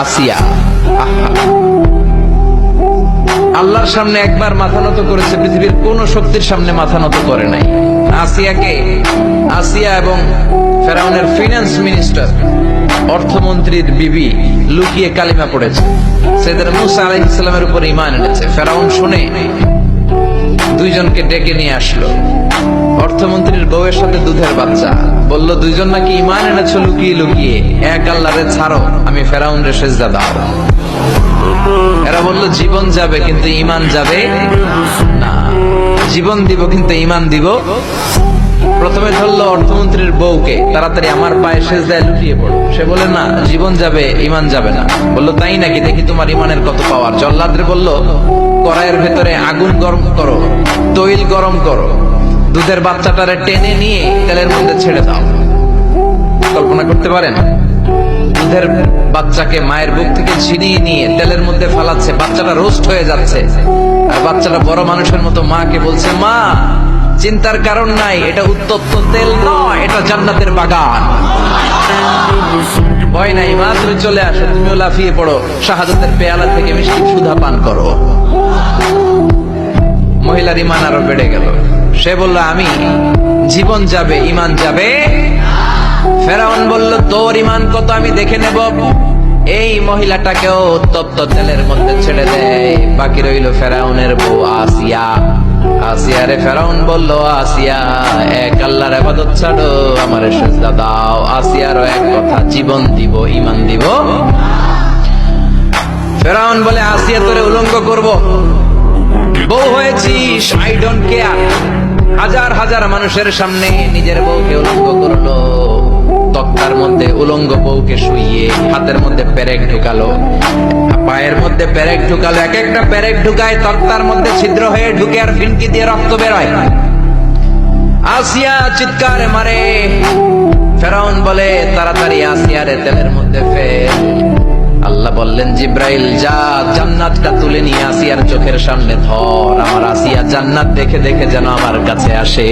আসিয়া। আল্লাহর সামনে একবার মাথা নত করেছে, পৃথিবীর কোন শক্তির সামনে মাথা নত করে নাই। আসিয়াকে, আসিয়া এবং ফেরাউনের ফিনান্স মিনিস্টার, অর্থমন্ত্রীর বিবি লুকিয়ে কালিমা পড়েছে, সাইয়েদনা মূসা আলাইহিস সালামের উপর ঈমান এনেছে। ফেরাউন শুনে দুইজনকে ডেকে নিয়ে আসলো। অর্থমন্ত্রীর বউয়ের সাথে দুধের বাচ্চা, বলল দুইজন নাকি ঈমান এনেছো লুকিয়ে লুকিয়ে, এক আল্লাহরে ছাড়ো, আমি ফেরাউনরে সেজদা দাও। এরা বলল জীবন যাবে কিন্তু ঈমান যাবে না, জীবন দিব কিন্তু ঈমান দিব। প্রথমে ধরলো অর্থমন্ত্রীর বউকে, তাড়াতাড়ি আমার পায়ে সেজদায় লুটিয়ে পড়ো। সে বলে না, জীবন যাবে ঈমান যাবে না। বললো তাই নাকি, দেখি তোমার ঈমানের কত পাওয়ার। জল্লাদরে বলল কড়াইয়ের ভেতরে আগুন গরম করো, তৈল গরম করো, দুধের বাচ্চাটারে টেনে নিয়ে তেলের মধ্যে ছেড়ে দাও। কল্পনা করতে পারেন? দুধের বাচ্চাকে মায়ের বুক থেকে ছিনিয়ে নিয়ে তেলের মধ্যে ফালাচ্ছে, বাচ্চাটা রোস্ট হয়ে যাচ্ছে, আর বাচ্চাটা বড় মানুষের মতো মাকে বলছে, মা চিন্তার কারণ নাই, এটা উত্তপ্ত তেল নয়, এটা জান্নাতের বাগান। ভয় নাই মা, তুমি চলে আসো, তুমিও লাফিয়ে পড়ো, শাহাদাতের পেয়ালা থেকে মিষ্টি সুধা পান করো। মহিলার ঈমান আরো বেড়ে গেল। সে বলল আমি, জীবন যাবে ঈমান যাবে। ফেরাউন বলল তোর ঈমান কত আমি দেখে নেব। এই মহিলাটাকেও উত্তপ্ত তেলের মধ্যে ছেড়ে দেয়। বাকি রইল ফেরাউনের বউ আসিয়া। আসিয়ারে ফেরাউন বলল, আসিয়া এক আল্লাহর ইবাদত ছাড়ো, আমারে সেজদা দাও। আসিয়ারও এক কথা, জীবন দিব ঈমান দিব। ফেরাউন বলে, আসিয়া তোরে উলঙ্গ করব, বউ হয়েছিস, আই ডোন্ট কেয়ার। হাজার হাজার মানুষের সামনে নিজের বউকে উলঙ্গ করলো। তক্তার মধ্যে উলঙ্গ বউকে শুইয়ে হাতের মধ্যে পেরেক ঢুকালো, পায়ের মধ্যে পেরেক ঢুকালো। এক একটা পেরেক ঢুকায় তক্তার মধ্যে ছিদ্র হয়ে ঢুকে আর ফিনকি দিয়ে রক্ত বেরোয়। আসিয়া চিৎকার মারে। ফেরাউন বলে তাড়াতাড়ি আসিয়ারে তেলের মধ্যে ফেল। আল্লাহ বললেন জিব্রাইল যা, জান্নাতটা তুলে নিয়ে আসিয়ার চোখের সামনে ধর, আমার আসিয়া জান্নাত দেখে দেখে যেন আমার কাছে আসে।